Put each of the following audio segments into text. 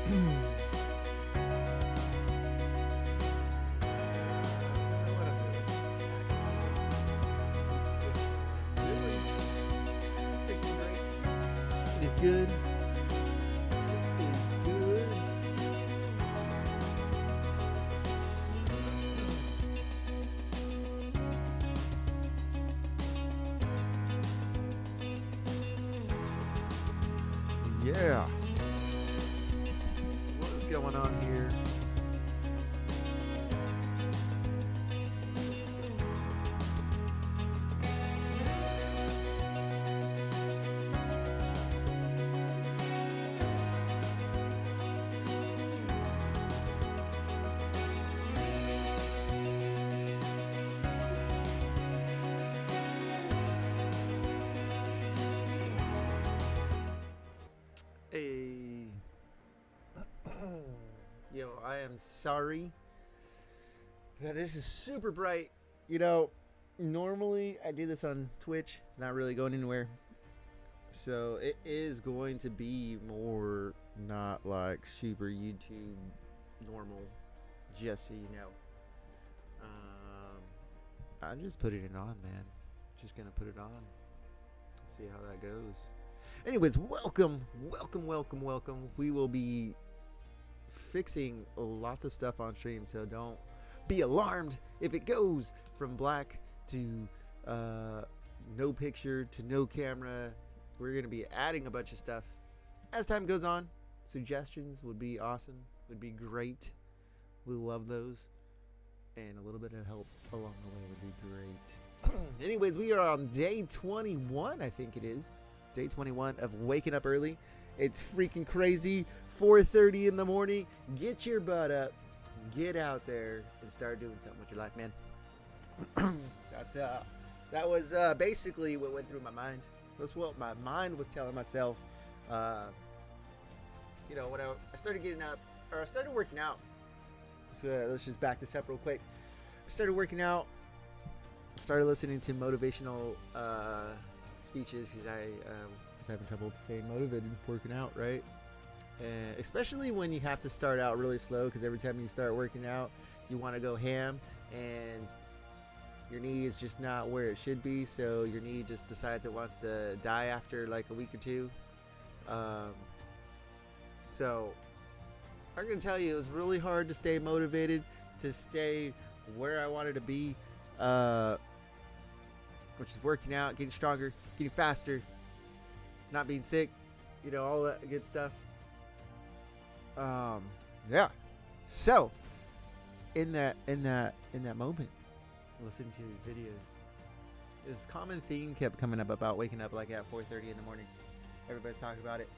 It is good. It is good. Yeah. What is going on here? Hey. Yo, I am sorry that this is super bright. You know, normally I do this on Twitch. It's not really going anywhere. So it is going to be more not like super YouTube normal, just so you know. I just put it on, man. Just gonna put it on. See how that goes. Anyways, welcome. We will be fixing lots of stuff on stream, so don't be alarmed if it goes from black to no picture to no camera. We're going to be adding a bunch of stuff as time goes on. Suggestions would be awesome, would be great. We love those, and a little bit of help along the way would be great. Anyways, we are on day 21, I think it is. Day 21 of waking up early. It's freaking crazy. 4:30 in the morning. Get your butt up. Get out there and start doing something with your life, man. That was basically what went through my mind. That's what my mind was telling myself. You know, when I started getting up, or I started working out. So let's just back this up real quick. I started working out. Started listening to motivational speeches because I was having trouble staying motivated working out, right? And especially when you have to start out really slow, because every time you start working out, you want to go ham, and your knee is just not where it should be. So your knee just decides it wants to die after like a week or two. So I'm gonna tell you, it was really hard to stay motivated, to stay where I wanted to be. Which is working out, getting stronger, getting faster, not being sick, you know, all that good stuff. Yeah. So, in that moment, listening to these videos, this common theme kept coming up about waking up like at 4:30 in the morning. Everybody's talking about it.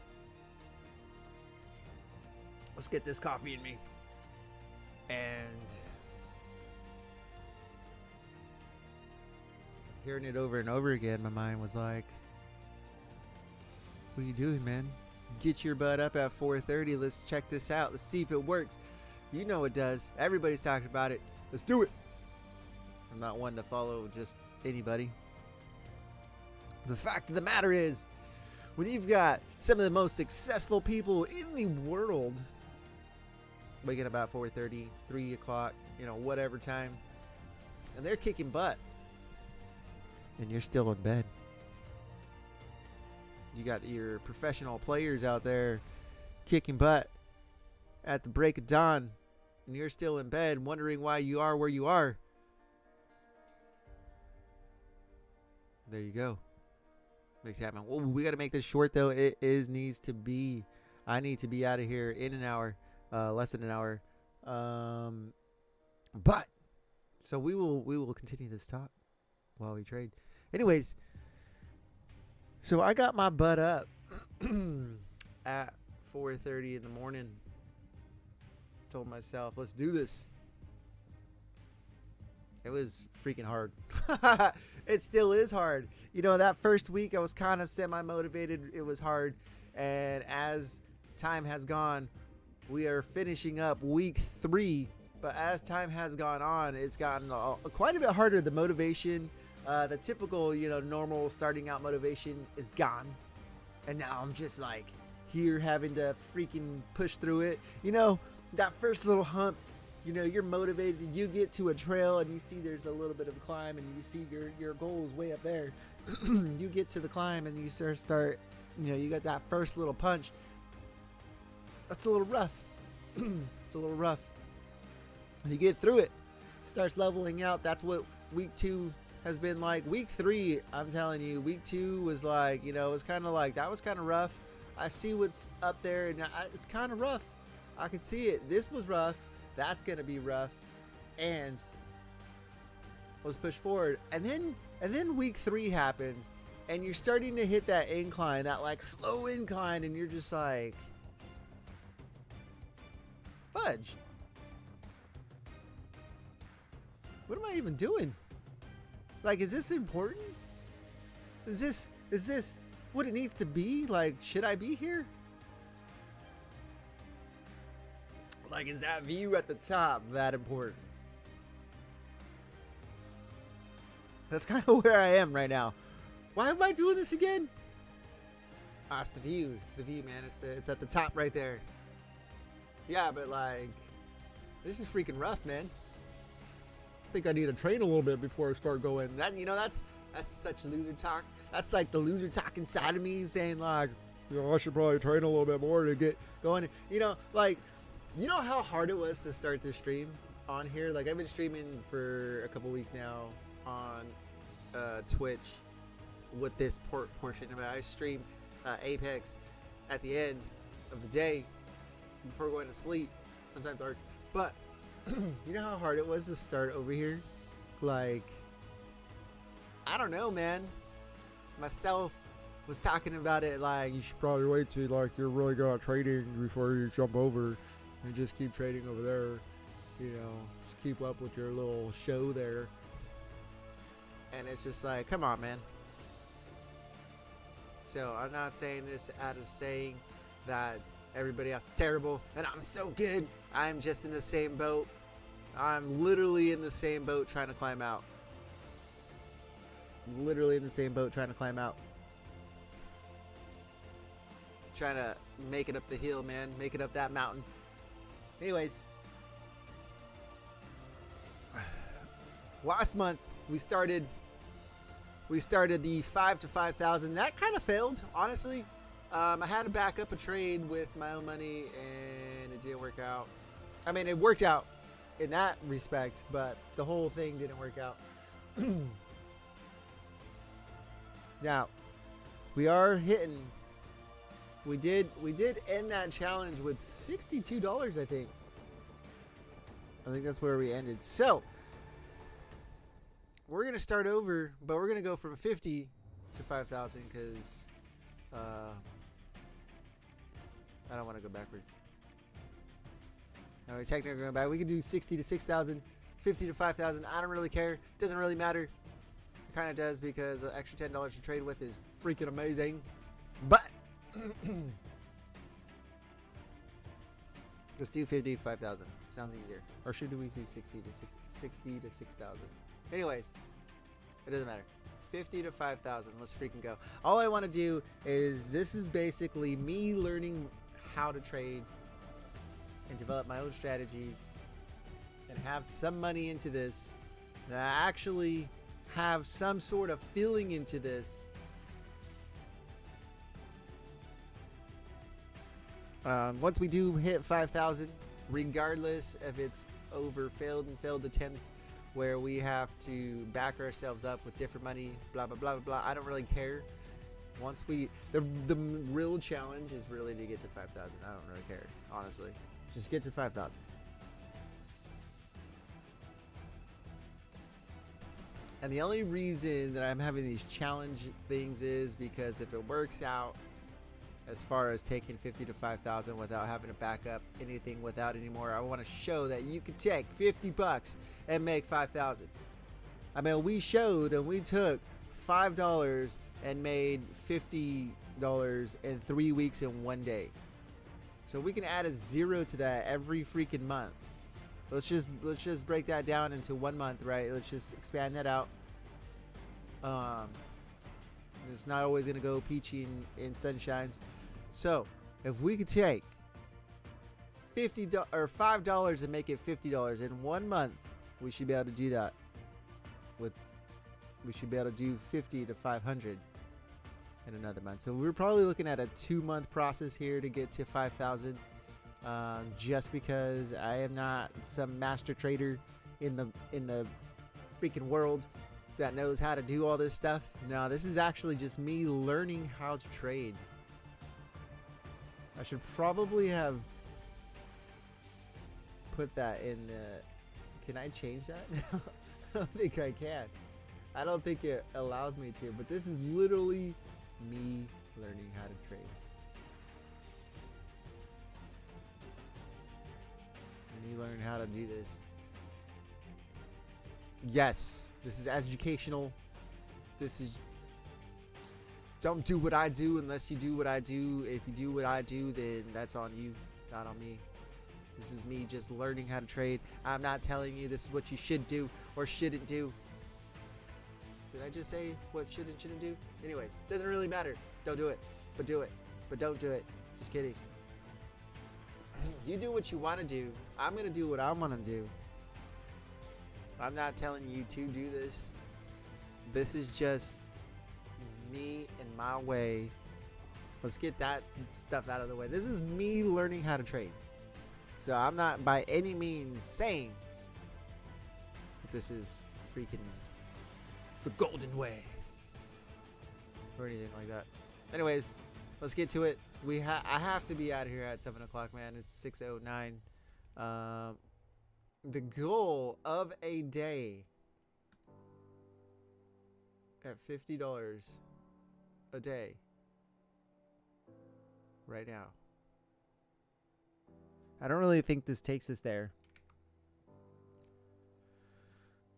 Let's get this coffee in me. And hearing it over and over again, my mind was like, what are you doing, man? Get your butt up at 4:30. Let's check this out. Let's see if it works. You know it does. Everybody's talking about it. Let's do it. I'm not one to follow just anybody. The fact of the matter is, when you've got some of the most successful people in the world waking up about 4:30, 3 o'clock, you know, whatever time, and they're kicking butt, and you're still in bed. You got your professional players out there kicking butt at the break of dawn, and you're still in bed wondering why you are where you are. There you go. Makes it happen. Well, we got to make this short, though. Needs to be. I need to be out of here in an hour, less than an hour. But so we will continue this talk while we trade. Anyways, so I got my butt up at 4:30 in the morning. Told myself, let's do this. It was freaking hard. It still is hard. You know, that first week I was kind of semi-motivated. It was hard. And as time has gone, we are finishing up week 3. But as time has gone on, it's gotten quite a bit harder. The motivation, the typical, you know, normal starting out motivation is gone. And now I'm just like here having to freaking push through it. You know, that first little hump, you know, you're motivated. You get to a trail and you see there's a little bit of a climb and you see your goal is way up there. You get to the climb and you start, you know, you got that first little punch. That's a little rough. It's a little rough. When you get through it, starts leveling out. That's what week 2 has been like. Week 3, I'm telling you, week 2 was like, you know, it was kind of like, that was kind of rough. I see what's up there and it's kind of rough. I can see it. This was rough. That's going to be rough. And let's push forward. And then week 3 happens and you're starting to hit that incline, that like slow incline. And you're just like, fudge. What am I even doing? Like, is this important? Is this what it needs to be? Like, should I be here? Like, is that view at the top that important? That's kind of where I am right now. Why am I doing this again? Ah, it's the view. It's the view, man. It's at the top right there. Yeah, but like, this is freaking rough, man. I think I need to train a little bit before I start going. That, you know, that's such loser talk. That's like the loser talk inside of me saying like, you know, I should probably train a little bit more to get going. You know, like, you know how hard it was to start this stream on here? Like, I've been streaming for a couple weeks now on Twitch with this portion of it. I stream Apex at the end of the day before going to sleep. Sometimes Ark. But you know how hard it was to start over here? Like, I don't know, man. Myself was talking about it like, you should probably wait till like you're really good at trading before you jump over and just keep trading over there. You know, just keep up with your little show there. And it's just like, come on, man. So I'm not saying this out of saying that everybody else is terrible and I'm so good. I'm just in the same boat. I'm literally in the same boat trying to climb out. Literally in the same boat trying to climb out. Trying to make it up the hill, man. Make it up that mountain. Anyways. Last month we started the 5 to 5,000. That kind of failed, honestly. I had to back up a trade with my own money and it didn't work out. I mean, it worked out in that respect, but the whole thing didn't work out. Now, we are hitting. We did end that challenge with $62, I think. I think that's where we ended. So, we're going to start over, but we're going to go from 50 to 5,000 because I don't want to go backwards. No, we're technically going back. We can do 60 to 6,000, 50 to 5,000. I don't really care. Doesn't really matter. It kind of does because the extra $10 to trade with is freaking amazing. But let's do 50 to 5,000. Sounds easier. Or should we do 60 to 6,000? Anyways, it doesn't matter. 50 to 5,000. Let's freaking go. All I want to do is, this is basically me learning how to trade and develop my own strategies and have some money into this. And I actually have some sort of feeling into this. Once we do hit 5,000, regardless if it's over failed attempts where we have to back ourselves up with different money, blah, blah, blah, blah, blah. I don't really care. Once we, the real challenge is really to get to 5,000. I don't really care, honestly. Just get to 5,000. And the only reason that I'm having these challenge things is because if it works out, as far as taking 50 to 5,000 without having to back up anything without anymore, I want to show that you can take 50 bucks and make 5,000. I mean, we showed and we took $5 and made $50 in 3 weeks in 1 day. So we can add a 0 to that every freaking month. Let's just break that down into 1 month, right? Let's just expand that out. It's not always gonna go peachy in sunshines. So If we could take $5 and make it $50 in 1 month, we should be able to do that. We should be able to do 50 to 500 in another month. So we're probably looking at a 2-month process here to get to 5,000. Just because I am not some master trader in the freaking world that knows how to do all this stuff. No, this is actually just me learning how to trade. I should probably have put that in can I change that? I don't think I can. I don't think it allows me to, but this is literally me learning how to trade. Me learn how to do this. Yes, this is educational. This is, don't do what I do unless you do what I do. If you do what I do, then that's on you, not on me. This is me just learning how to trade. I'm not telling you this is what you should do or shouldn't do. Did I just say what should and shouldn't do? Anyways, doesn't really matter. Don't do it, but do it. But don't do it. Just kidding. You do what you want to do. I'm going to do what I want to do. I'm not telling you to do this. This is just me and my way. Let's get that stuff out of the way. This is me learning how to trade. So I'm not by any means saying that this is freaking the golden way or anything like that. Anyways, let's get to it. I have to be out of here at 7 o'clock, man. It's 6:09. The goal of a day at $50 a day right now. I don't really think this takes us there.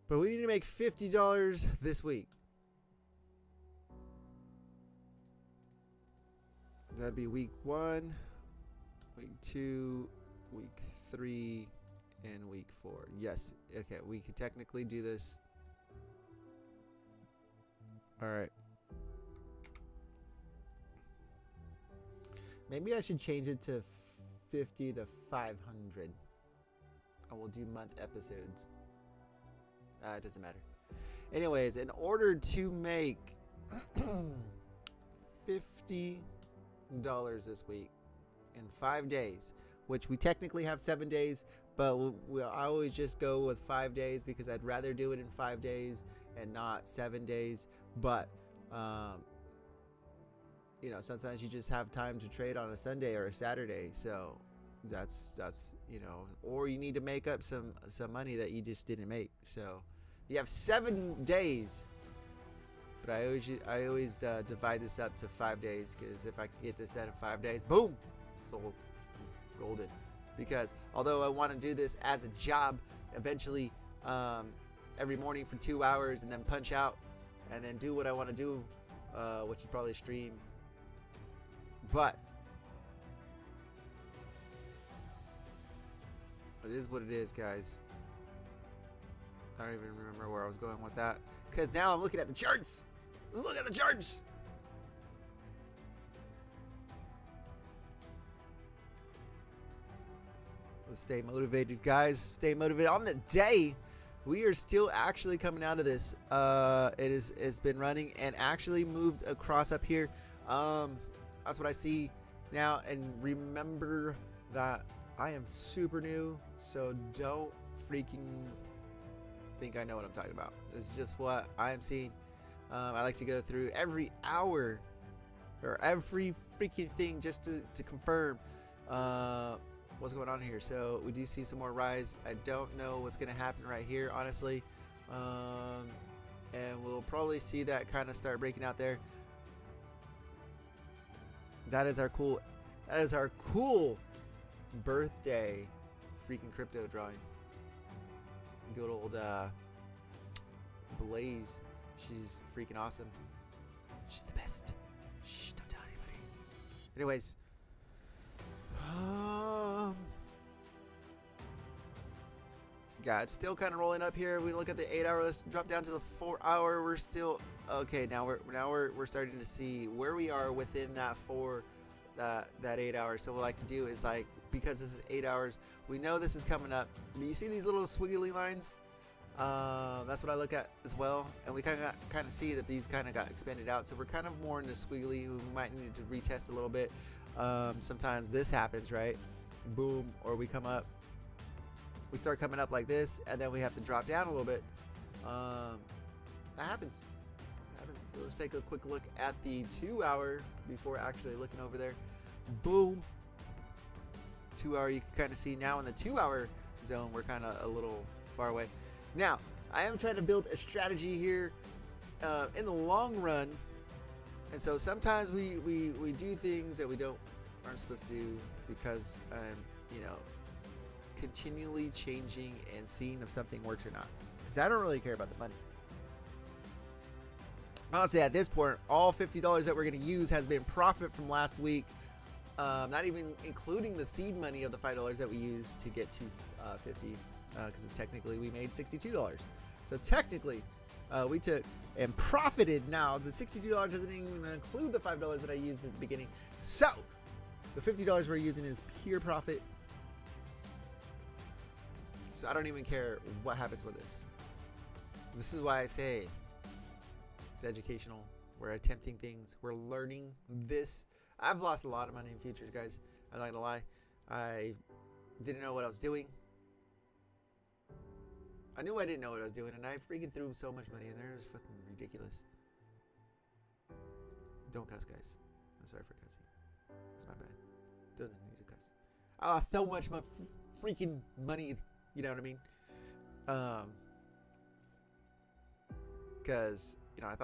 But we need to make $50 this week. That'd be week 1, week 2, week 3, and week 4. Yes. Okay, we could technically do this. All right. Maybe I should change it to 50 to 500. I will do month episodes. It doesn't matter. Anyways, in order to make $50 this week in 5 days, which we technically have 7 days, but I always just go with 5 days because I'd rather do it in 5 days and not 7 days. But you know, sometimes you just have time to trade on a Sunday or a Saturday, so that's you know, or you need to make up some money that you just didn't make. So you have 7 days, but I always divide this up to 5 days, because if I can get this done in 5 days, boom, sold, golden. Because although I want to do this as a job eventually, every morning for 2 hours and then punch out and then do what I want to do, which is probably stream, but it is what it is, guys. I don't even remember where I was going with that, because now I'm looking at the charts. Let's look at the charts. Let's stay motivated, guys. Stay motivated. On the day, we are still actually coming out of this. It's been running and actually moved across up here. That's what I see now. And remember that I am super new, so don't freaking think I know what I'm talking about. This is just what I am seeing. I like to go through every hour or every freaking thing just to confirm what's going on here. So we do see some more rise. I don't know what's going to happen right here, honestly. And we'll probably see that kind of start breaking out there. That is our cool birthday freaking crypto drawing. Good old Blaze. She's freaking awesome. She's the best. Shh, don't tell anybody. Anyways. Yeah, it's still kind of rolling up here. We look at the 8 hour. Let's drop down to the 4 hour. We're still okay. Now we're starting to see where we are within that that 8 hours. So what I like to do is, like, because this is 8 hours, we know this is coming up. I mean, you see these little squiggly lines? That's what I look at as well, and we kind of see that these kind of got expanded out. So we're kind of more in the squiggly. We might need to retest a little bit. Sometimes this happens, right? Boom, or we start coming up like this, and then we have to drop down a little bit. That happens. So let's take a quick look at the 2 hour before actually looking over there. Boom. 2 hour, you can kind of see now in the 2 hour zone, we're kind of a little far away. Now, I am trying to build a strategy here in the long run. And so sometimes we do things that we aren't supposed to do because I'm, continually changing and seeing if something works or not. Because I don't really care about the money. Honestly, at this point, all $50 that we're going to use has been profit from last week. Not even including the seed money of the $5 that we used to get to 50. Because technically we made $62. So technically we took and profited. Now the $62 doesn't even include the $5 that I used at the beginning. So the $50 we're using is pure profit. So I don't even care what happens with this. This is why I say it's educational. We're attempting things. We're learning this. I've lost a lot of money in futures, guys. I'm not gonna lie. I didn't know what I was doing. I knew I didn't know what I was doing, and I freaking threw so much money in there. It was fucking ridiculous. Don't cuss, guys. I'm sorry for cussing. It's my bad. Doesn't need to cuss. I lost so much my freaking money. You know what I mean? Because I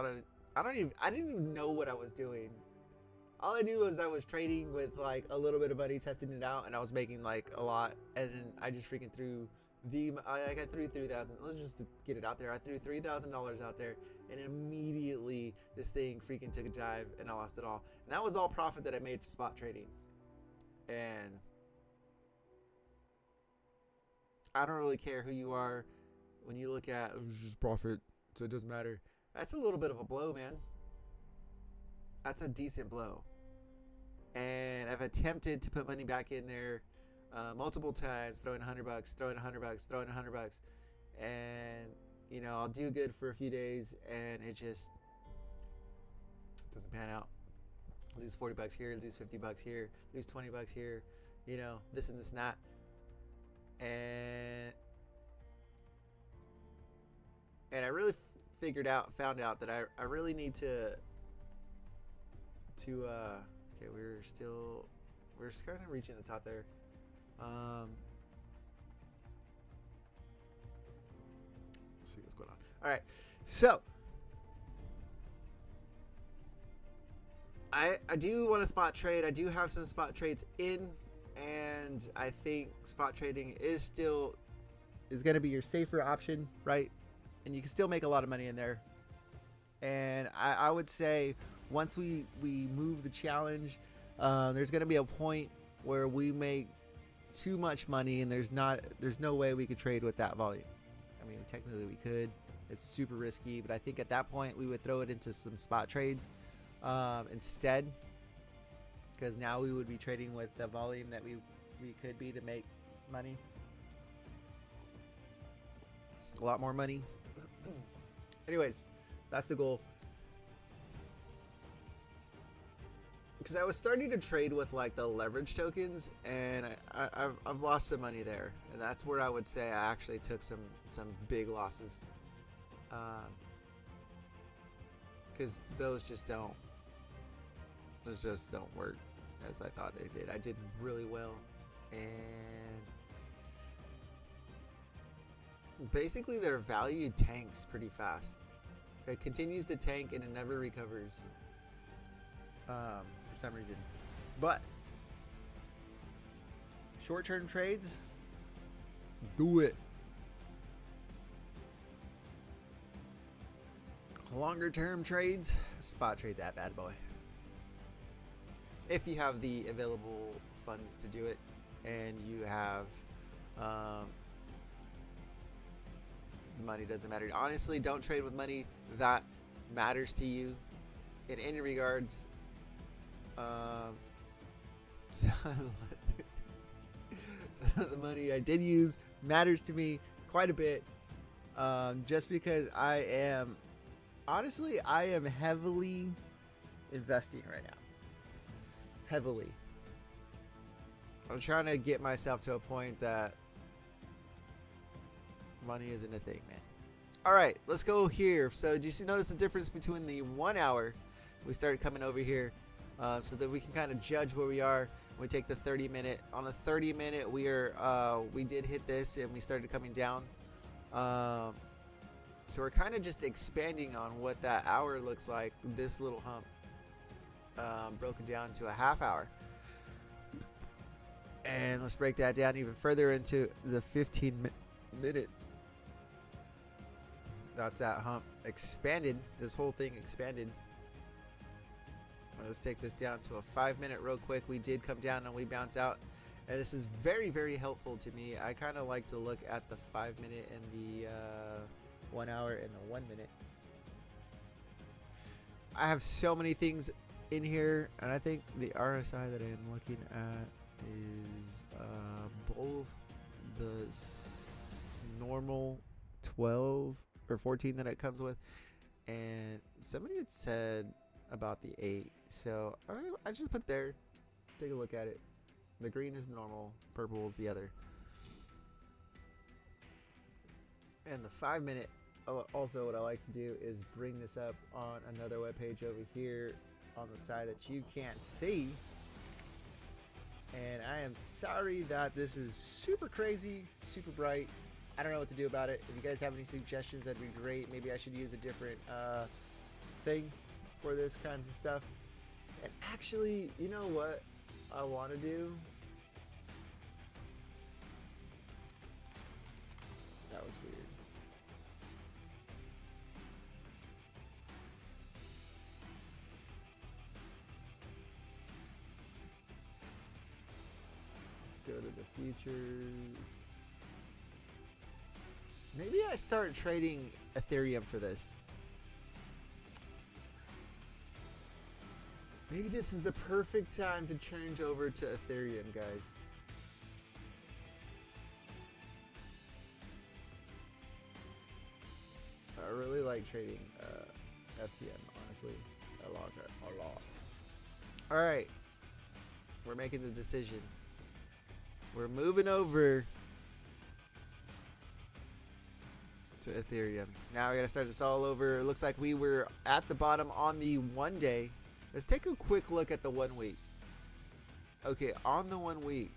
didn't even know what I was doing. All I knew was I was trading with like a little bit of money, testing it out, and I was making like a lot, and then I just freaking threw. I threw 3,000. Let's just get it out there. I threw $3,000 out there, and immediately this thing freaking took a dive, and I lost it all. And that was all profit that I made for spot trading. And I don't really care who you are when you look at it's just profit, so it doesn't matter. That's a little bit of a blow, man. That's a decent blow. And I've attempted to put money back in there. Multiple times, throwing $100, throwing $100, throwing $100, and I'll do good for a few days, and it just doesn't pan out. Lose $40 here, lose $50 here, lose $20 here, this and this and that, and I really found out that I really need to okay, we're just kind of reaching the top there. Let's see what's going on. All right, so I do want to spot trade. I do have some spot trades in, and I think spot trading is going to be your safer option, right? And you can still make a lot of money in there. And I would say once we move the challenge, there's going to be a point where we make too much money, and there's no way we could trade with that volume. I mean, technically we could. It's super risky, but I think at that point we would throw it into some spot trades instead, because now we would be trading with the volume that we could be to make money, a lot more money. Anyways, that's the goal. Because I was starting to trade with like the leverage tokens, and I've lost some money there, and that's where I would say I actually took some big losses, because those just don't work as I thought they did. I did really well, and basically their value tanks pretty fast. It continues to tank and it never recovers. For some reason, but short-term trades, do it. Longer-term trades, spot trade that bad boy. If you have the available funds to do it, and you have money, doesn't matter. Honestly, don't trade with money that matters to you in any regards. So, so the money I did use matters to me quite a bit. Just because I am heavily investing right now. Heavily. I'm trying to get myself to a point that money isn't a thing, man. All right, let's go here. So do you notice the difference between the 1 hour? We started coming over here so that we can kind of judge where we are. We take the 30-minute. On a 30-minute, we did hit this and we started coming down. So we're kind of just expanding on what that hour looks like. This little hump broken down to a half hour. And let's break that down even further into the 15-minute. That's that hump expanded. This whole thing expanded. Let's take this down to a 5-minute real quick. We did come down and we bounce out. And this is very, very helpful to me. I kind of like to look at the 5-minute and the 1 hour and the 1 minute. I have so many things in here. And I think the RSI that I am looking at is both the normal 12 or 14 that it comes with, and somebody had said about the 8, so I just put there. Take a look at it. The green is the normal, purple is the other, and the 5-minute. Also, what I like to do is bring this up on another web page over here on the side that you can't see. And I am sorry that this is super crazy, super bright. I don't know what to do about it. If you guys have any suggestions, that'd be great. Maybe I should use a different thing for this kinds of stuff. And actually, you know what I want to do? That was weird. Let's go to the futures. Maybe I start trading Ethereum for this. Maybe this is the perfect time to change over to Ethereum, guys. I really like trading FTM, honestly. A lot. Alright. We're making the decision. We're moving over to Ethereum. Now we gotta start this all over. It looks like we were at the bottom on the 1 day. Let's take a quick look at the 1 week. Okay, on the 1 week,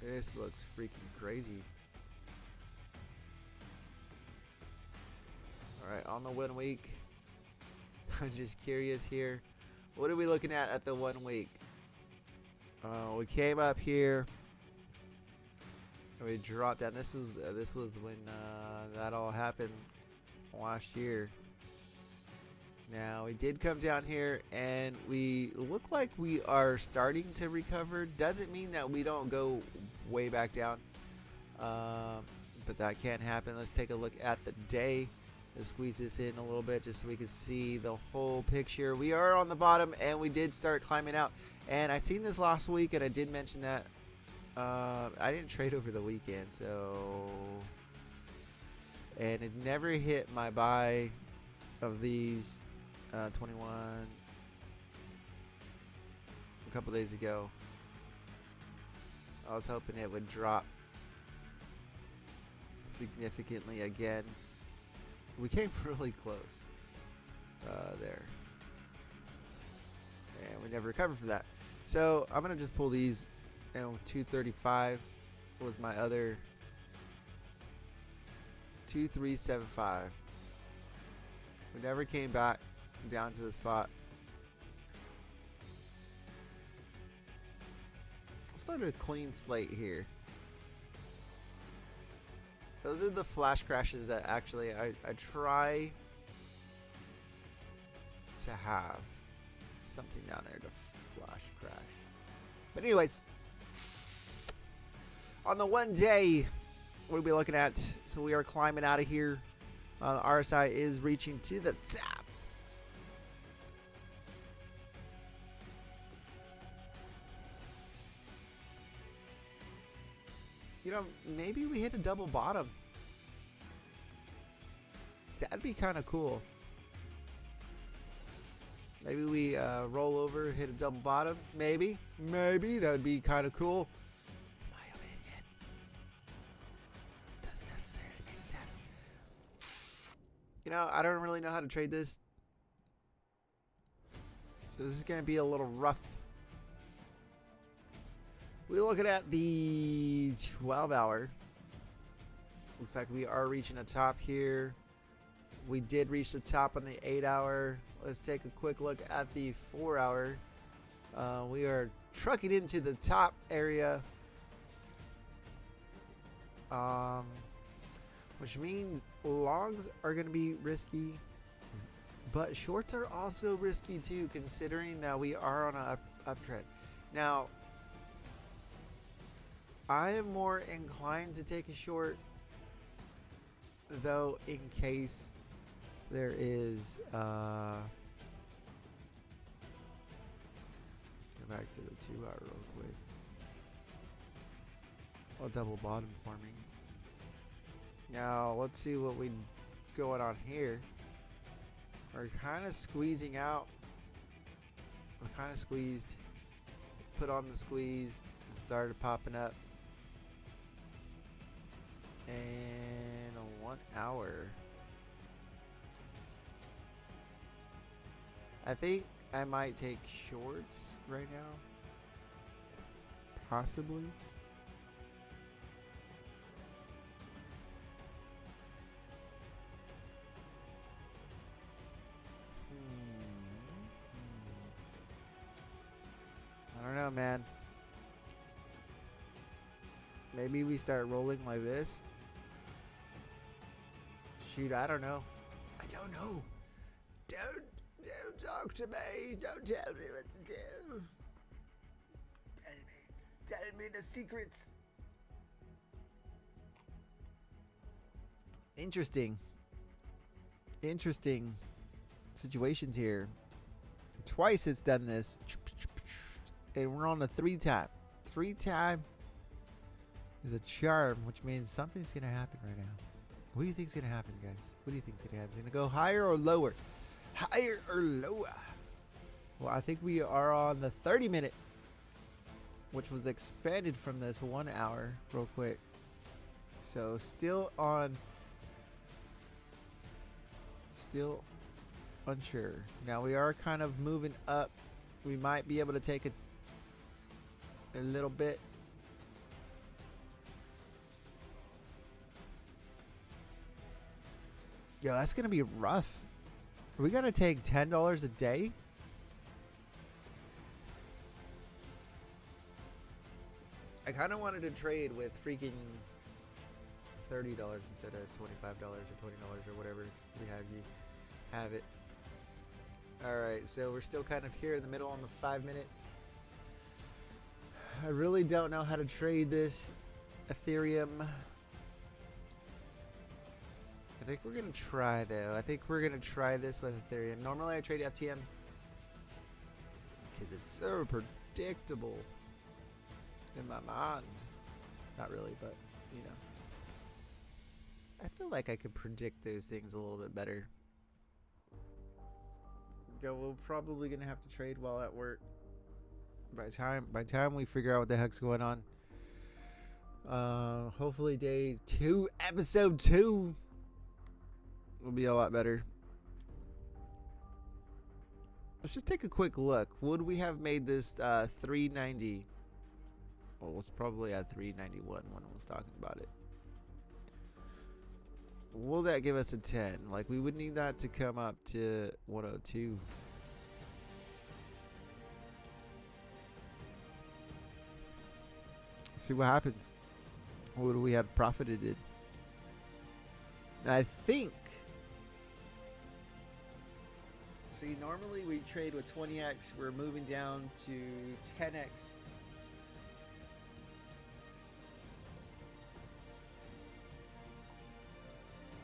this looks freaking crazy. Alright, on the 1 week, I'm just curious here. What are we looking at the 1 week? We came up here. We dropped down. This was when that all happened last year. Now we did come down here and we look like we are starting to recover. Doesn't mean that we don't go way back down, but that can happen. Let's take a look at the day. Let's squeeze this in a little bit just so we can see the whole picture. We are on the bottom and we did start climbing out. And I seen this last week and I did mention that I didn't trade over the weekend, so, and it never hit my buy of these 21 a couple days ago. I was hoping it would drop significantly again. We came really close there, and we never recovered from that. So I'm gonna just pull these. And 235 was my other 2375. We never came back down to the spot. Let's start a clean slate here. Those are the flash crashes that actually I try to have something down there to flash crash. But anyways, on the 1 day, what are we looking at? So we are climbing out of here. The RSI is reaching to the top. You know, maybe we hit a double bottom. That'd be kind of cool. Maybe we roll over, hit a double bottom. Maybe that would be kind of cool. My opinion doesn't necessarily mean that. You know, I don't really know how to trade this, so this is going to be a little rough. We're looking at the 12-hour. Looks like we are reaching a top here. We did reach the top on the 8-hour. Let's take a quick look at the 4-hour. We are trucking into the top area, which means longs are going to be risky, but shorts are also risky too, considering that we are on an uptrend. Now, I am more inclined to take a short, though, in case there is go back to the 2-hour real quick. A double bottom forming. Now let's see what we going on here. We're kind of squeezing out. We're kind of squeezed. Put on the squeeze. Started popping up. And 1 hour. I think I might take shorts right now. Possibly. I don't know, man. Maybe we start rolling like this. Shoot, I don't know. I don't know. Don't talk to me. Don't tell me what to do. Tell me the secrets. Interesting situations here. Twice it's done this. And we're on a 3-time. 3-time is a charm, which means something's going to happen right now. What do you think's going to happen, guys? What do you think's going to happen? Is it going to go higher or lower? Higher or lower? Well, I think we are on the 30-minute, which was expanded from this 1 hour real quick. So still unsure. Now we are kind of moving up. We might be able to take a little bit. Yo, that's gonna be rough. Are we gonna take $10 a day? I kind of wanted to trade with freaking $30 instead of $25 or $20 or whatever we have it. All right, so we're still kind of here in the middle on the 5-minute. I really don't know how to trade this Ethereum. I think we're going to try, though. I think we're going to try this with Ethereum. Normally, I trade FTM because it's so predictable in my mind. Not really, but, you know. I feel like I could predict those things a little bit better. Yo, we're probably going to have to trade while at work. By time we figure out what the heck's going on. Hopefully day 2, episode 2 will be a lot better. Let's just take a quick look. Would we have made this 390? Well, it was probably at 391 when I was talking about it. Will that give us a 10? Like, we would need that to come up to 102. See what happens. What do we have profited in? I think. See, normally we trade with 20x. We're moving down to 10x.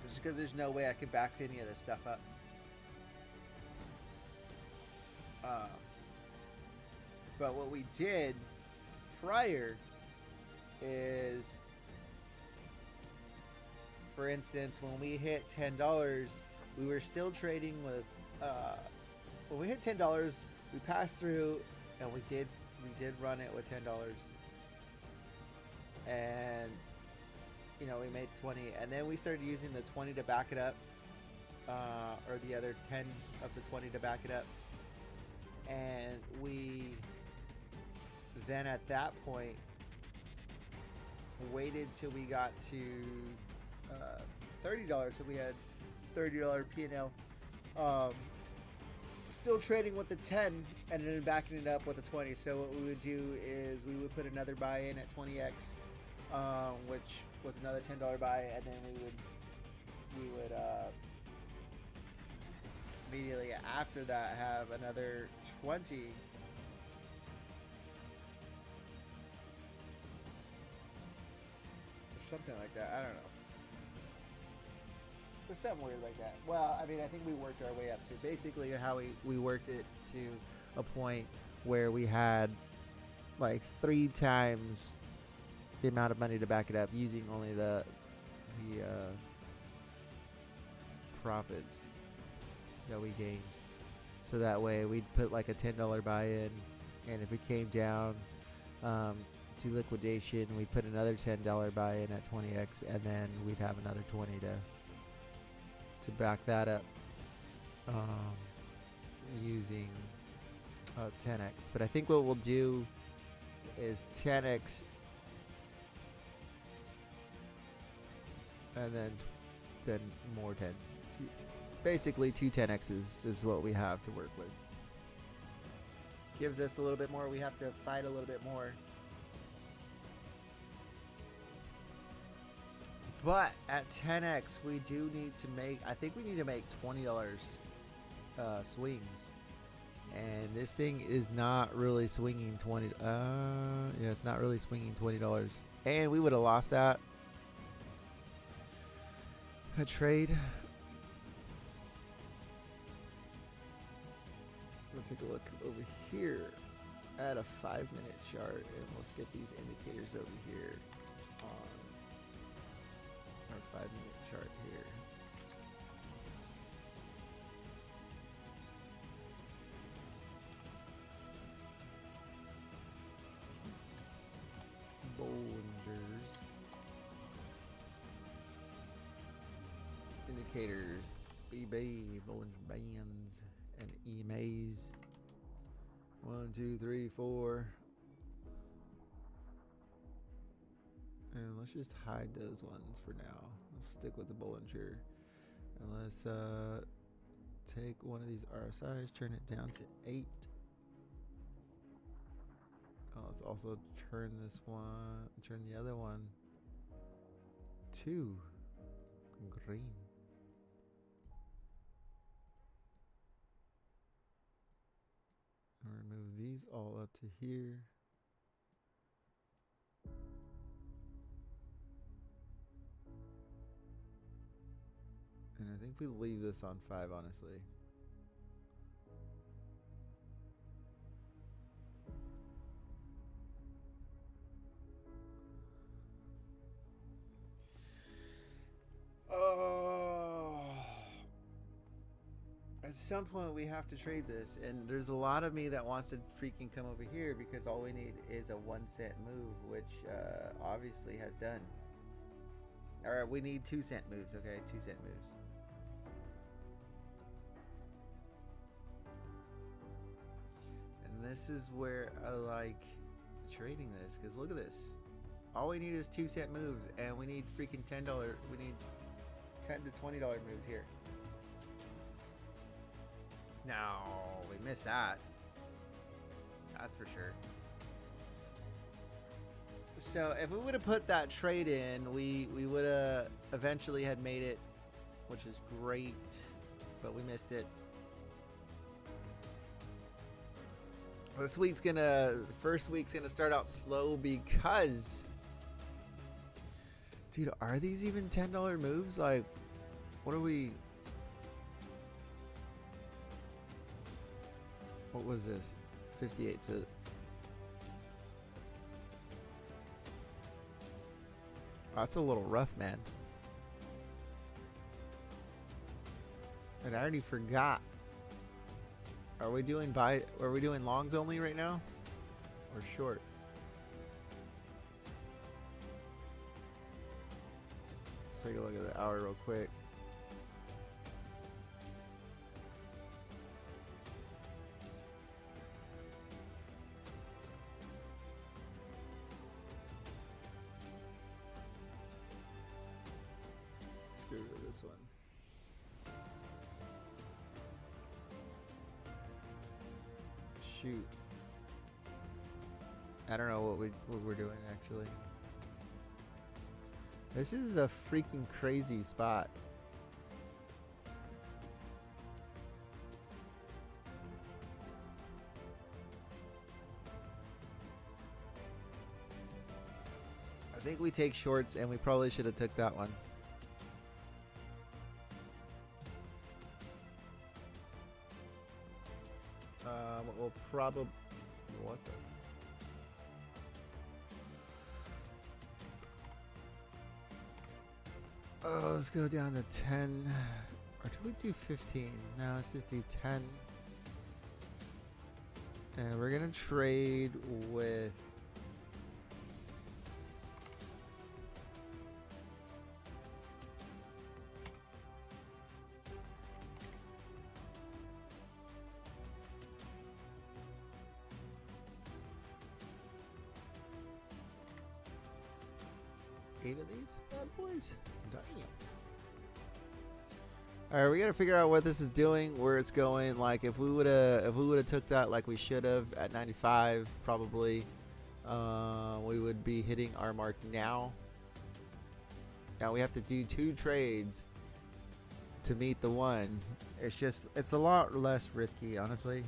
Just because there's no way I could back any of this stuff up. But what we did prior is for instance, when we hit $10, we were still trading with. When we hit $10, we passed through, and we did run it with $10, and we made 20, and then we started using the 20 to back it up, or the other 10 of the 20 to back it up, and we then at that point waited till we got to $30, so we had $30 P&L. Still trading with the 10 and then backing it up with the 20. So what we would do is we would put another buy in at 20x, which was another $10 buy, and then we would immediately after that have another 20. Or something like that. I don't know. It was something weird like that. Well, I mean, I think we worked our way up to basically how we worked it to a point where we had like 3 times the amount of money to back it up using only the profits that we gained. So that way we'd put like a $10 buy in, and if it came down to liquidation, we'd put another $10 buy in at 20x, and then we'd have another 20 to back that up using 10x. But I think what we'll do is 10x and then more 10. Basically 2 10x's is what we have to work with. Gives us a little bit more. We have to fight a little bit more. But at 10x, we do need to make, I think we need to make $20 swings. And this thing is not really swinging 20. Yeah, it's not really swinging $20. And we would have lost that. A trade. We'll take a look over here at a 5-minute chart, and let's get these indicators over here on our 5-minute chart here. Bollinger's indicators, eBay, Bollinger Bands, and EMAs. 1, 2, 3, 4. And let's just hide those ones for now. Let's stick with the Bollinger. And let's take one of these RSIs, turn it down to 8. Let's also turn this one, turn the other one to green. And remove these all up to here. And I think we leave this on 5, honestly. At some point we have to trade this, and there's a lot of me that wants to freaking come over here because all we need is a 1-cent move, which obviously has done. Alright, we need 2-cent moves, okay? 2-cent moves. And this is where I like trading this, because look at this. All we need is 2-cent moves, and we need freaking $10. We need $10 to $20 moves here. No, we missed that. That's for sure. So if we would have put that trade in, we would have eventually had made it, which is great, but we missed it. This week's first week's gonna start out slow because, dude, are these even $10 moves? Like, what are we? What was this? 58. So that's a little rough, man. And I already forgot. Are we doing longs only right now? Or shorts? Let's take a look at the hour real quick. Let's go to this one. Shoot. I don't know what we're doing actually. This is a freaking crazy spot. I think we take shorts, and we probably should have took that one. We'll probably... What the... Oh, let's go down to 10. Or do we do 15? No, let's just do 10. And we're going to trade with... Eight of these bad boys. Damn. All right, we gotta figure out what this is doing, where it's going. Like, if we woulda took that like we should have at 95, probably, we would be hitting our mark now. Now we have to do 2 trades to meet the one. It's a lot less risky, honestly.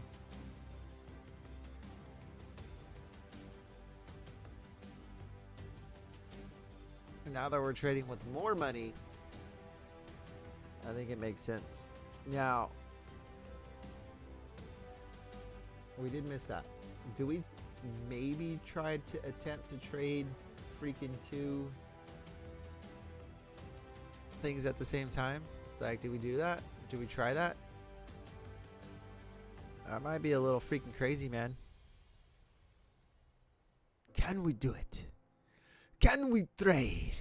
Now that we're trading with more money, I think it makes sense. Now, we did miss that. Do we maybe try to attempt to trade freaking 2 things at the same time? Like, do we do that? Do we try that? That might be a little freaking crazy, man. Can we do it? Can we trade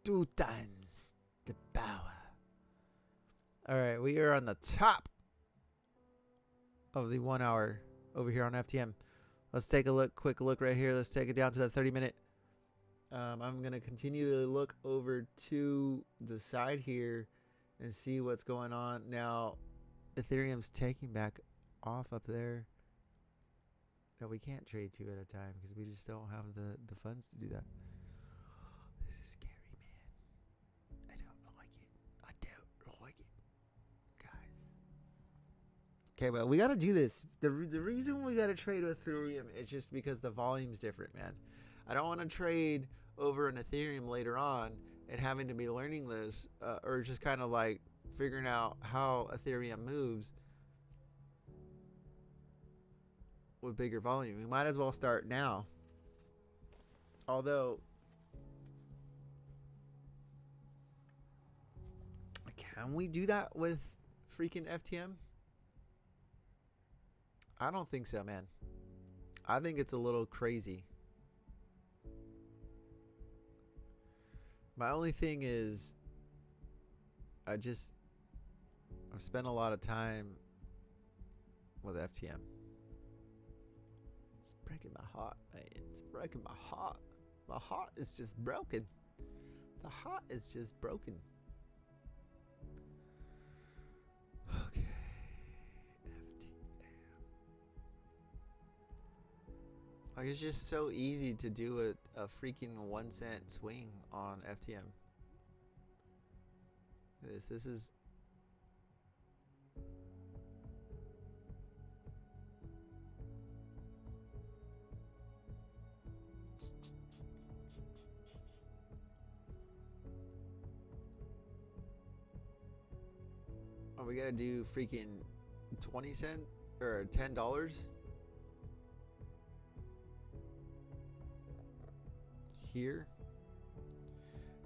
2 times the power? All right, we are on the top of the 1 hour over here on FTM. Let's take a quick look right here. Let's take it down to the 30-minute. I'm going to continue to look over to the side here and see what's going on. Now, Ethereum's taking back off up there. No, we can't trade 2 at a time because we just don't have the funds to do that. This is scary, man. I don't like it. I don't like it, guys. Okay, well, we got to do this. The reason we got to trade with Ethereum is just because the volume's different, man. I don't want to trade over an Ethereum later on and having to be learning this or just kind of like figuring out how Ethereum moves with bigger volume. We might as well start now. Although, can we do that with freaking FTM? I don't think so, man. I think it's a little crazy. My only thing is, I've spent a lot of time with FTM. Breaking my heart, man. It's breaking my heart. My heart is just broken. The heart is just broken. Okay. FTM. Like, it's just so easy to do a freaking 1 cent swing on FTM. This is... Oh, we gotta do freaking 20 cents or $10 here.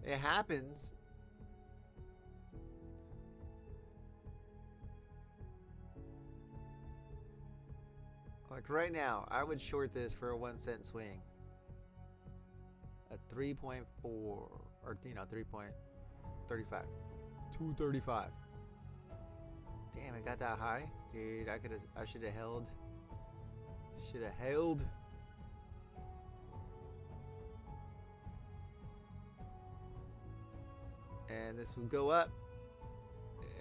It happens. Like right now, I would short this for a 1 cent swing. At 3.4 or 3.35. 235. Damn, it got that high? Dude, I should have held. Should have held. And this would go up.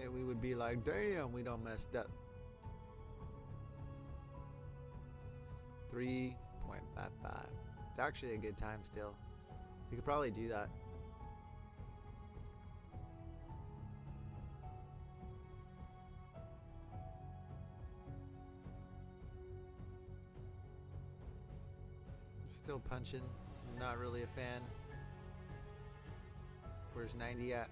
And we would be like, damn, we don't messed up. 3.55. It's actually a good time still. We could probably do that. Still punching. Not really a fan. Where's 90 at?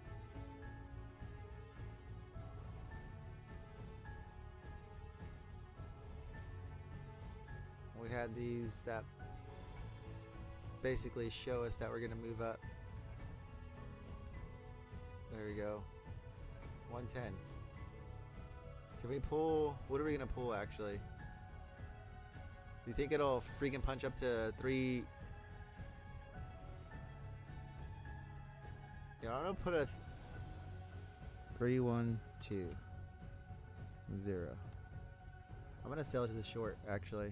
We had these that basically show us that we're going to move up. There we go. 110. Can we pull? What are we going to pull actually? Do you think it'll freaking punch up to 3? Yeah, I'm going to put a 3, 1, 2, 0. I'm going to sell to the short actually.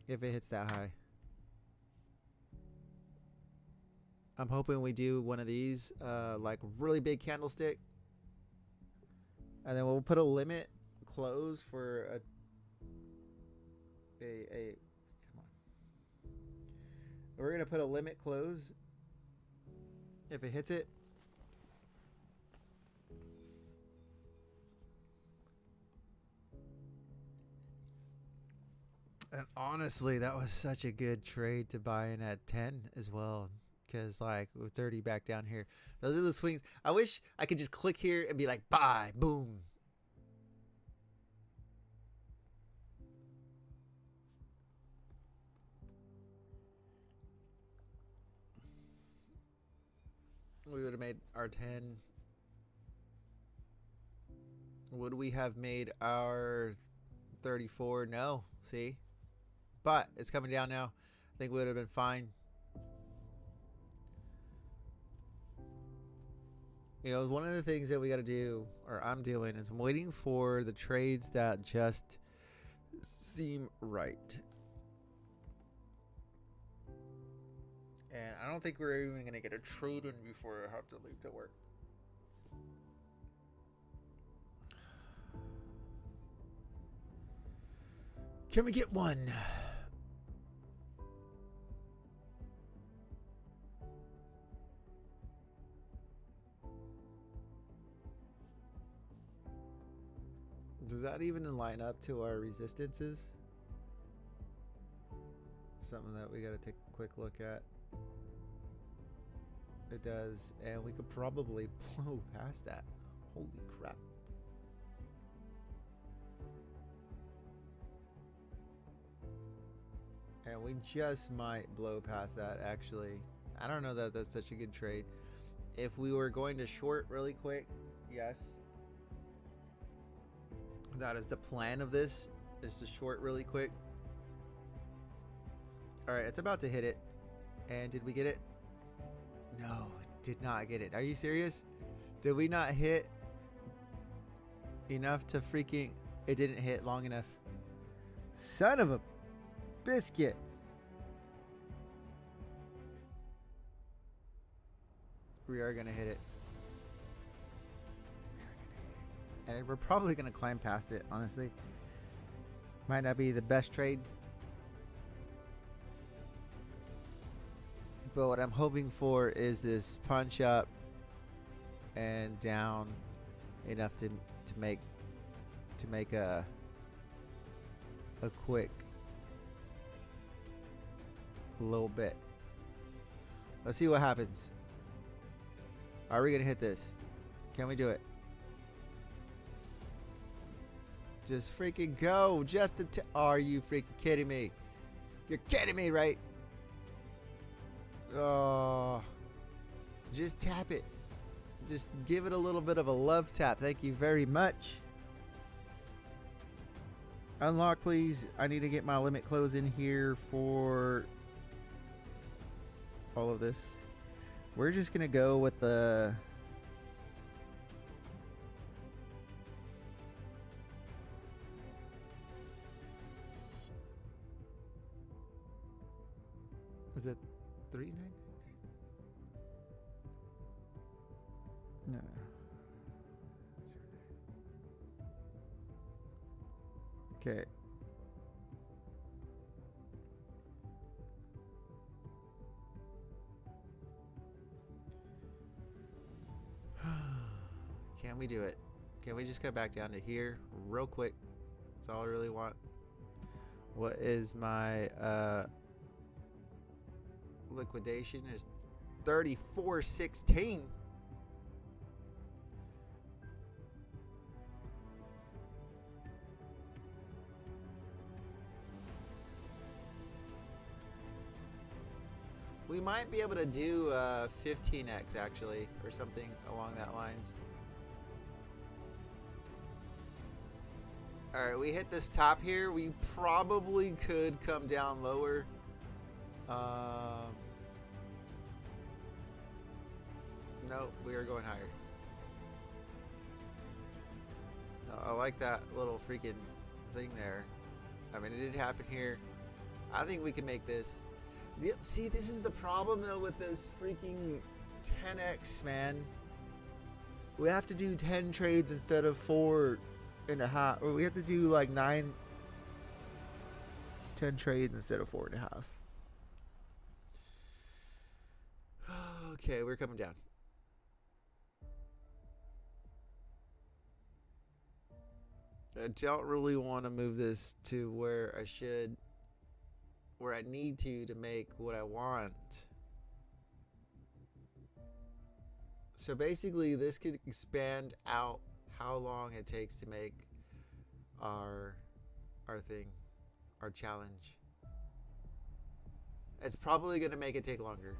If it hits that high. I'm hoping we do one of these, like really big candlestick. And then we'll put a limit close for a come on. We're going to put a limit close if it hits it. And honestly, that was such a good trade to buy in at 10 as well. Because, like, with 30 back down here. Those are the swings. I wish I could just click here and be like, buy, boom. We would have made our 10. Would we have made our 34? No. See? But it's coming down now. I think we would have been fine. You know, one of the things that we got to do, or I'm doing, is I'm waiting for the trades that just seem right. And I don't think we're even going to get a trade in before I have to leave to work. Can we get one? Does that even line up to our resistances? Something that we got to take a quick look at. It does, and we could probably blow past that. Holy crap. And we just might blow past that, actually. I don't know that that's such a good trade. If we were going to short really quick, yes. That is the plan of this, is to short really quick. Alright, it's about to hit it. And did we get it? No, did not get it. Are you serious? Did we not hit enough to freaking... It didn't hit long enough. Son of a biscuit. We are going to hit it. And we're probably going to climb past it, honestly. Might not be the best trade. But what I'm hoping for is this punch up and down enough to make a quick little bit. Let's see what happens. Are we going to hit this? Can we do it? Just freaking go. Just are you freaking kidding me? You're kidding me, right? Oh, just tap it. Just give it a little bit of a love tap. Thank you very much. Unlock, please. I need to get my limit close in here for all of this. We're just going to go with the... Is it 399? No. Okay. Can we do it? Can we just go back down to here real quick? That's all I really want. What is my liquidation is 34.16. We might be able to do 15x actually, or something along that lines. All right, we hit this top here. We probably could come down lower. No, we are going higher. I like that little freaking thing there. I mean, it did happen here. I think we can make this. See, this is the problem though with this freaking 10x, man. We have to do 10 trades instead of 4.5, or we have to do like 10 trades instead of 4.5. Okay, we're coming down. I don't really want to move this to where I should, where I need to make what I want. So basically this could expand out how long it takes to make our thing, our challenge. It's probably going to make it take longer.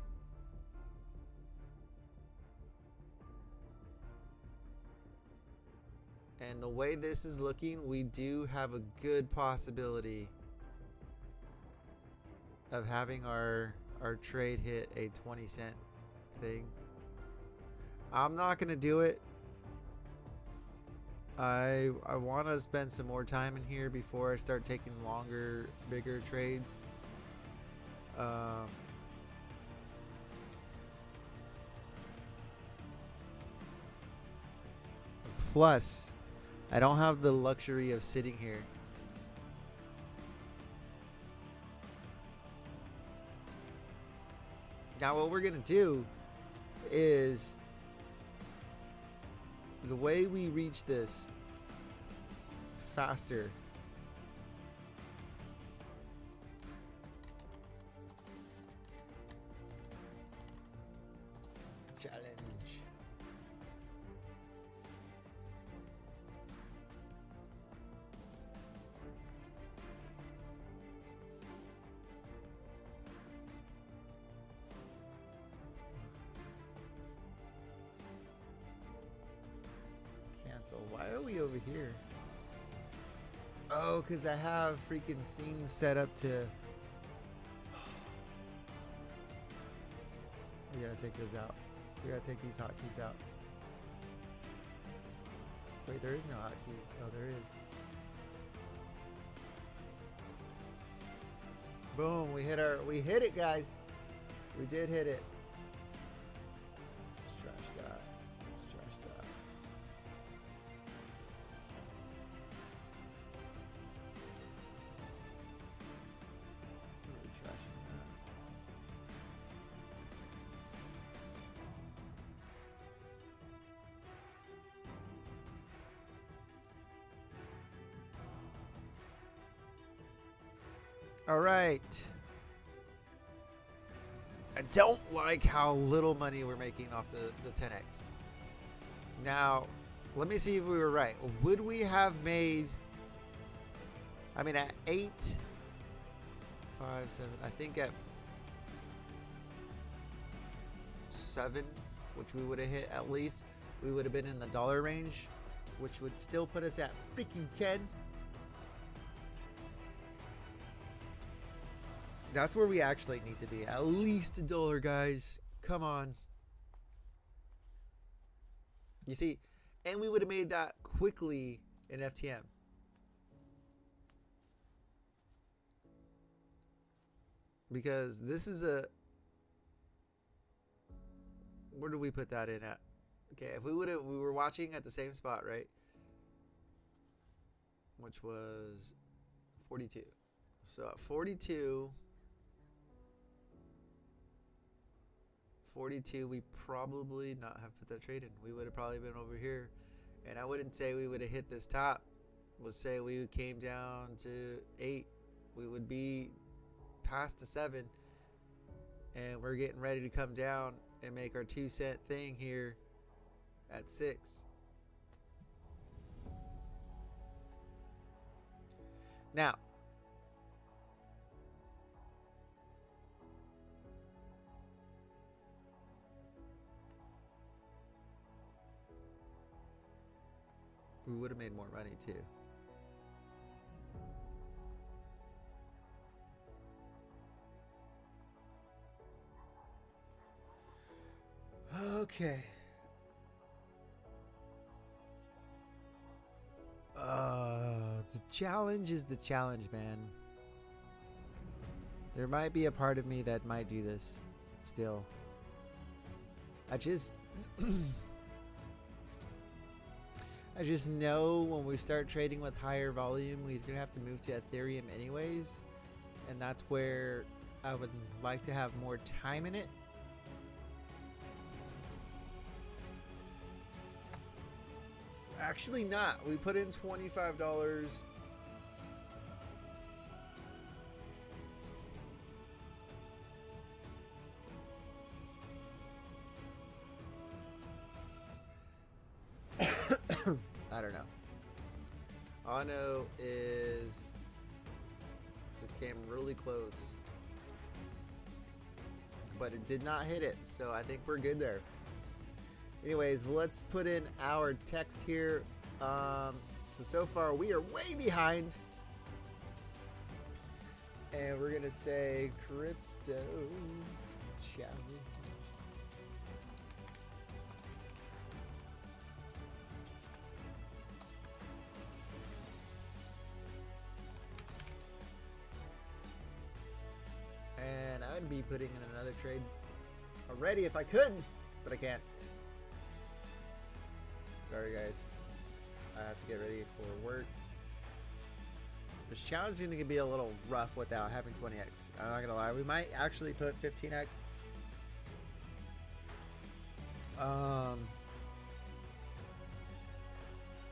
And the way this is looking, we do have a good possibility of having our trade hit a 20-cent thing. I'm not going to do it. I want to spend some more time in here before I start taking longer, bigger trades. Plus, I don't have the luxury of sitting here. Now what we're going to do is, the way we reach this faster challenge. Cancel. Why are we over here? Oh, because I have freaking scenes set up to... We gotta take those out. We gotta take these hotkeys out. Wait, there is no hotkeys. Oh, there is. Boom, we hit it, guys. We did hit it. Let's trash that. Let's trash that. What are we trashing that? All right. I don't like how little money we're making off the 10x. Now, let me see if we were right. Would we have made, I mean, at 8, 5, 7, I think at 7, which we would have hit at least, we would have been in the dollar range, which would still put us at freaking 10. That's where we actually need to be. At least $1, guys. Come on. You see, and we would have made that quickly in FTM. Because this is a... Where do we put that in at? Okay, if we were watching at the same spot, right? Which was 42. So at 42, we probably not have put that trade in. We would have probably been over here. And I wouldn't say we would have hit this top. Let's say we came down to 8. We would be past the 7. And we're getting ready to come down and make our 2-cent thing here at 6. Now, we would have made more money too. Okay. The challenge is the challenge, man. There might be a part of me that might do this still. I just know when we start trading with higher volume, we're gonna have to move to Ethereum anyways, and that's where I would like to have more time in it. Actually not. We put in $25. I don't know. All I know is this came really close, but it did not hit it, so I think we're good there. Anyways, let's put in our text here. So far we are way behind, and we're gonna say crypto challenge. And I would be putting in another trade already if I could, but I can't. Sorry guys, I have to get ready for work. This challenge is going to be a little rough without having 20x. I'm not going to lie, we might actually put 15x.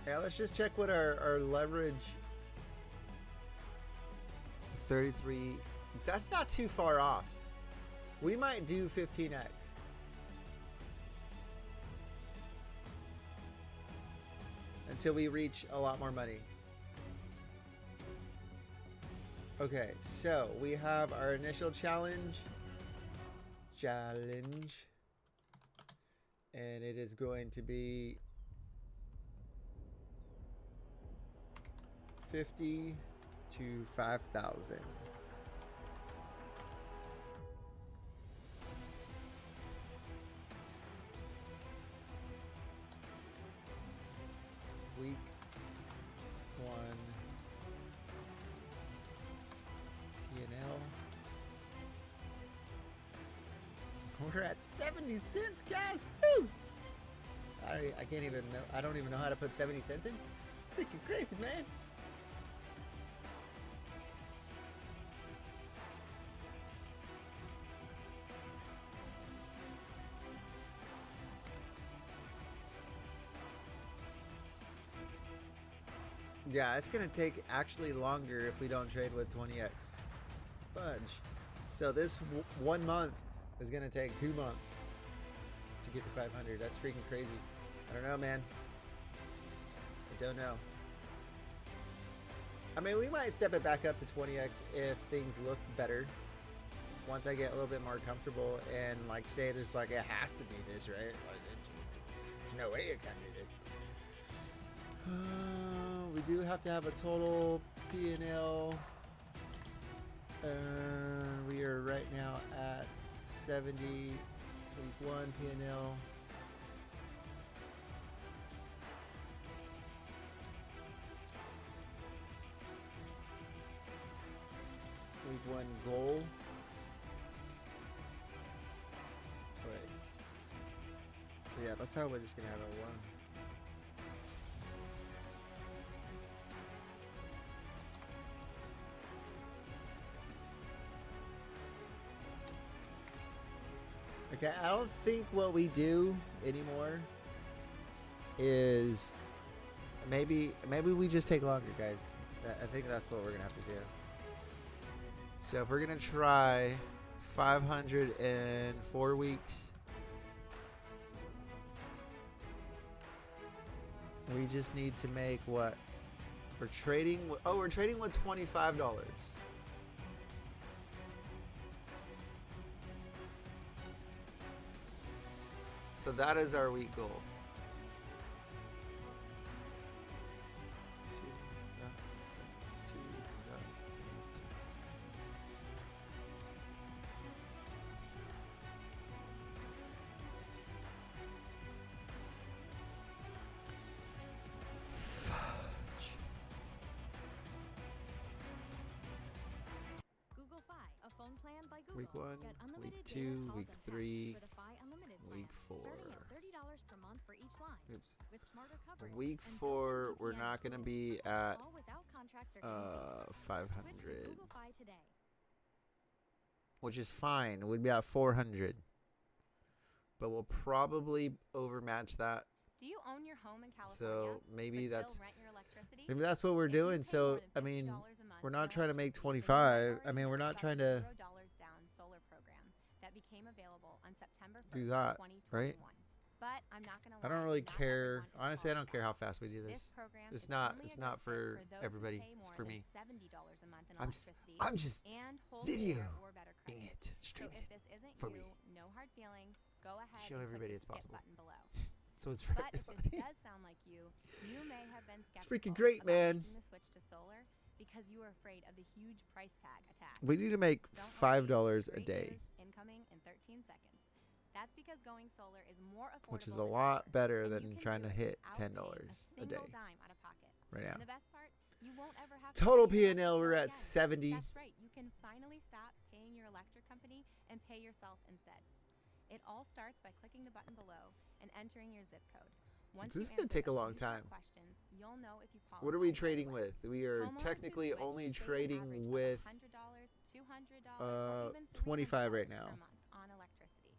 Yeah, let's just check what our leverage. 33. That's not too far off. We might do 15x. Until we reach a lot more money. Okay, so we have our initial challenge. And it is going to be 50 to 5,000. Week 1 P&L. We're at 70 cents, guys. Woo! I can't even know. I don't even know how to put 70 cents in. Freaking crazy, man. Yeah, it's gonna take actually longer if we don't trade with 20x. Fudge. So this 1 month is gonna take 2 months to get to 500. That's freaking crazy. I don't know, man. I don't know. I mean, we might step it back up to 20x if things look better. Once I get a little bit more comfortable and like say there's like it has to be this, right? Like, there's no way it can do this. We do have to have a total P&L. We 70. Week 1 P&L. Week 1 goal. Wait. Yeah, that's how we're just gonna have it one. Okay, I don't think what we do anymore is maybe we just take longer, guys. I think that's what we're gonna have to do. So if we're gonna try 504 weeks, we just need to make what? We're trading. Oh, we're trading with $25. So that is our week goal. Week 1, week 2, week 3, week 4. Per month for each line. Oops. With smarter coverage. Week 4, we're not going to be at 500, which is fine. We'd be at 400, but we'll probably overmatch that. Do you own your home in California? So maybe but that's still rent your electricity? maybe that's what we're doing. So I mean, we're not trying to make 25. I mean, we're not trying to $0 down solar program that became available on September 1st, do that, right? But I'm not gonna lie, I don't really not care. everyone is Honestly, I don't care how qualified. fast we do this. This program It's is not. only It's a not good fit for those everybody. who pay It's more for than me. $70 a month in I'm just. electricity I'm just and hold video share or better in credit. it. So Streaming if it. this isn't for you, me. no hard feelings. Go ahead Show and everybody click it's the skip possible. button below. So it's for But if everybody. this does sound like you may have been It's skeptical freaking great, about man. making the switch to solar because you were afraid of the huge price tag attached. We need to make Don't $5 worry, a great day, news incoming in 13 seconds. That's because going solar is more affordable, which is a than lot ever, better and you than can trying do to it hit without $10 paying a day single dime out of pocket. right now. And the best part, you won't ever have Total to pay your P&L, electric we're bill at again. 70. That's right. You can finally stop paying your electric company and pay yourself instead. It all starts by clicking the button below and entering your zip code. Once This is you gonna answer take a long few short time. questions, you'll know if you qualify What are we right trading away. with? We are Homeowners who technically switch only save an trading average with of $100, $200, or even 25 right $300 now. per month on electricity.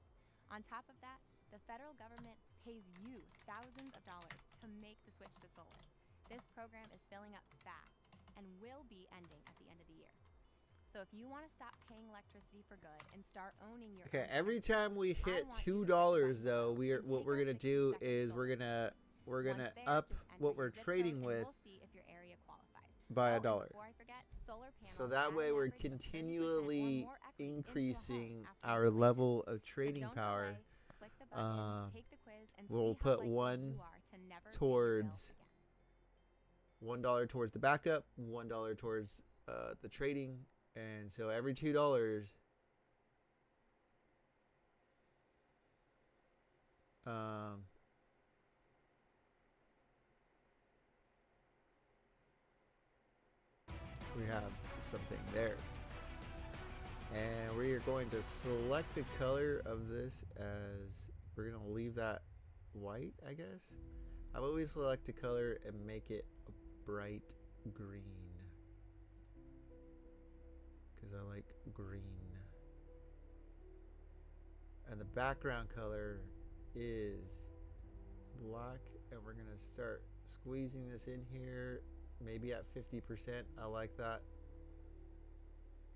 On top of that, the federal government pays you thousands of dollars to make the switch to solar. This program is filling up fast and will be ending at the end of the year. So if you want to stop paying electricity for good and start owning your Okay, own every energy, time we I hit want you to $2 click the though, button we are and what take we're our gonna 60 do second is solar we're gonna Once there, up just enter what your we're zip trading code with and we'll see if your area qualifies. by Oh, a dollar. and before I forget, solar panels So that add way an we're average of 30% or continually more equity into a home increasing after our installation. level of So trading don't power. delay, click the button, take the quiz, and We'll see how put likely one you are to never pay your bill towards again. $1 towards the backup, $1 towards the trading, and so every $2, we have something there. And we are going to select the color of this as we're going to leave that white, I guess. How about we select a color and make it a bright green? Because I like green. And the background color is black. And we're going to start squeezing this in here. Maybe at 50%. I like that.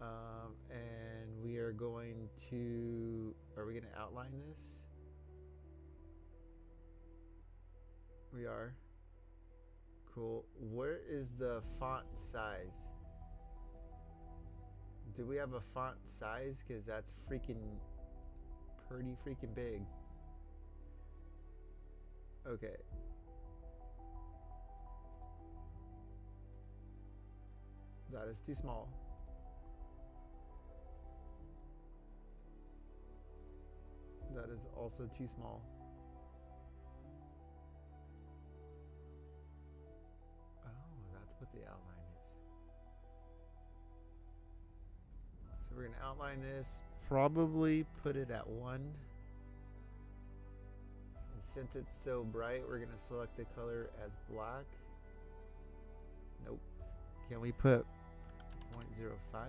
And we are going to... Are we going to outline this? We are. Cool. Where is the font size? Do we have a font size? Because that's freaking... pretty freaking big. Okay. That is too small. That is also too small. Oh, that's what the outline is. So we're going to outline this, probably put it at 1. And since it's so bright, we're going to select the color as black. Nope. Can we put 0.05?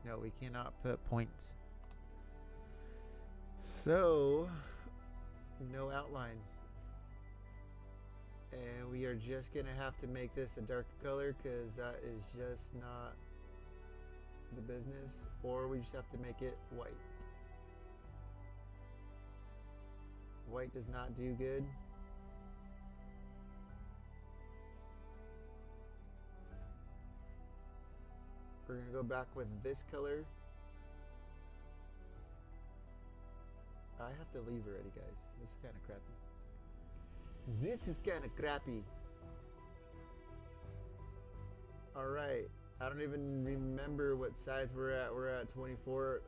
No, we cannot put points. So, no outline. And we are just going to have to make this a darker color because that is just not the business. Or we just have to make it white. White does not do good. We're going to go back with this color. I have to leave already, guys. This is kind of crappy. This is kind of crappy. All right. I don't even remember what size we're at. We're at 24.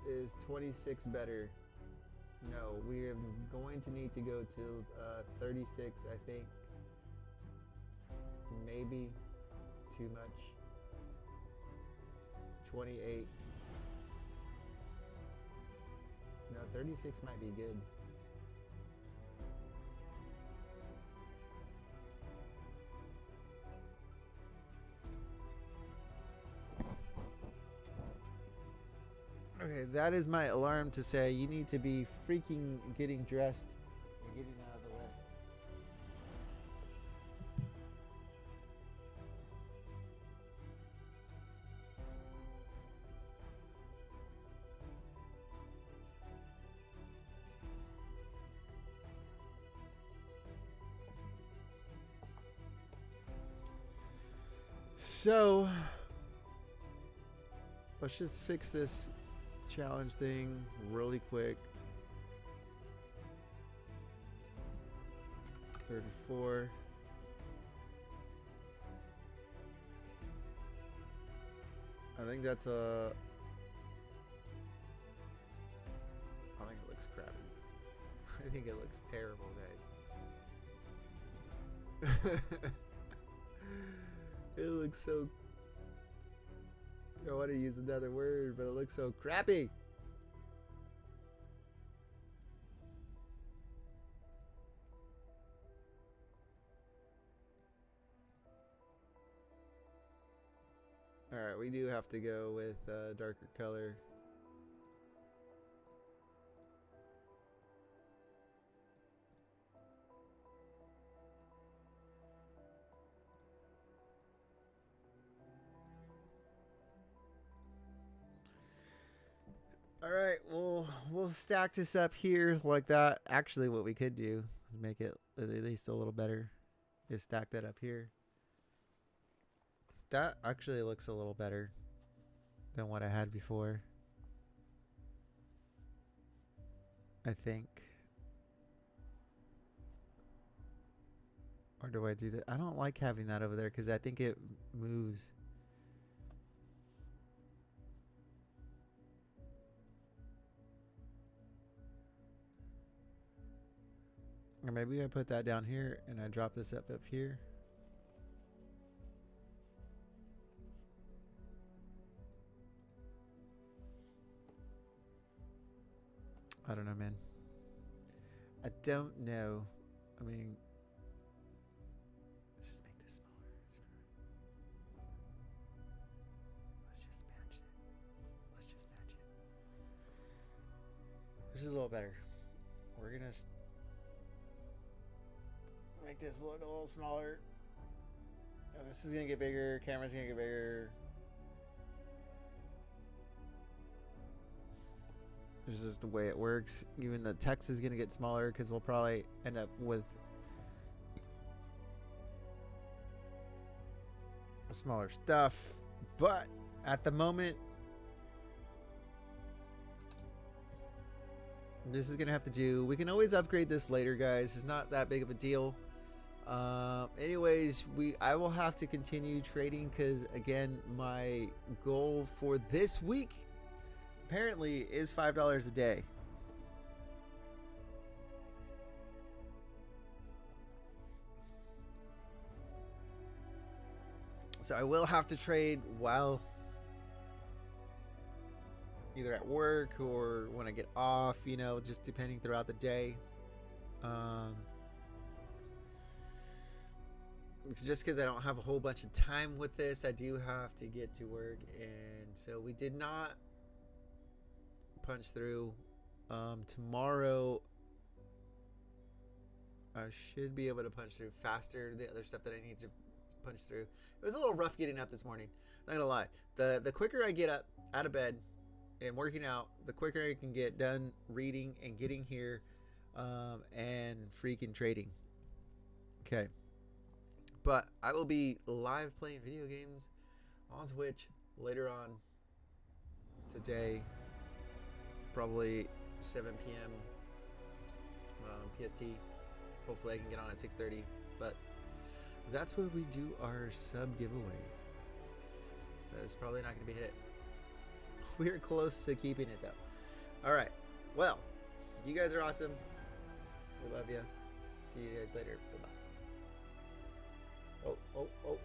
Is 26 better? No, we are going to need to go to 36, I think. Maybe too much. 28. No, 36 might be good. Okay, that is my alarm to say you need to be freaking getting dressed and getting out of the way. So, let's just fix this challenge thing really quick. 34. I think that's a... I think it looks crappy. I think it looks terrible, guys. It looks so... I want to use another word, but it looks so crappy. Alright, we do have to go with a darker color. Alright, we'll stack this up here like that. Actually, what we could do is make it at least a little better. Is stack that up here. That actually looks a little better than what I had before, I think. Or do I do that? I don't like having that over there because I think it moves. Or maybe I put that down here and I drop this up here. I don't know, man. I don't know. I mean, let's just make this smaller. Let's just match it. Let's just match it. This is a little better. We're gonna make this look a little smaller. Oh, this is gonna get bigger. Camera's gonna get bigger. This is just the way it works. Even the text is gonna get smaller because we'll probably end up with smaller stuff. But at the moment, this is gonna have to do. We can always upgrade this later, guys. It's not that big of a deal. Anyways, I will have to continue trading because again, my goal for this week apparently is $5 a day. So I will have to trade while either at work or when I get off, you know, just depending throughout the day. Just because I don't have a whole bunch of time with this, I do have to get to work. And so we did not punch through. Tomorrow, I should be able to punch through faster the other stuff that I need to punch through. It was a little rough getting up this morning, not gonna lie. The quicker I get up out of bed and working out, the quicker I can get done reading and getting here and freaking trading. Okay, but I will be live playing video games on Twitch later on today, probably 7 p.m. PST. Hopefully I can get on at 6:30, but that's where we do our sub giveaway. There's probably not going to be hit. We're close to keeping it though. All right. Well, you guys are awesome. We love you. See you guys later. Bye-bye. Oh.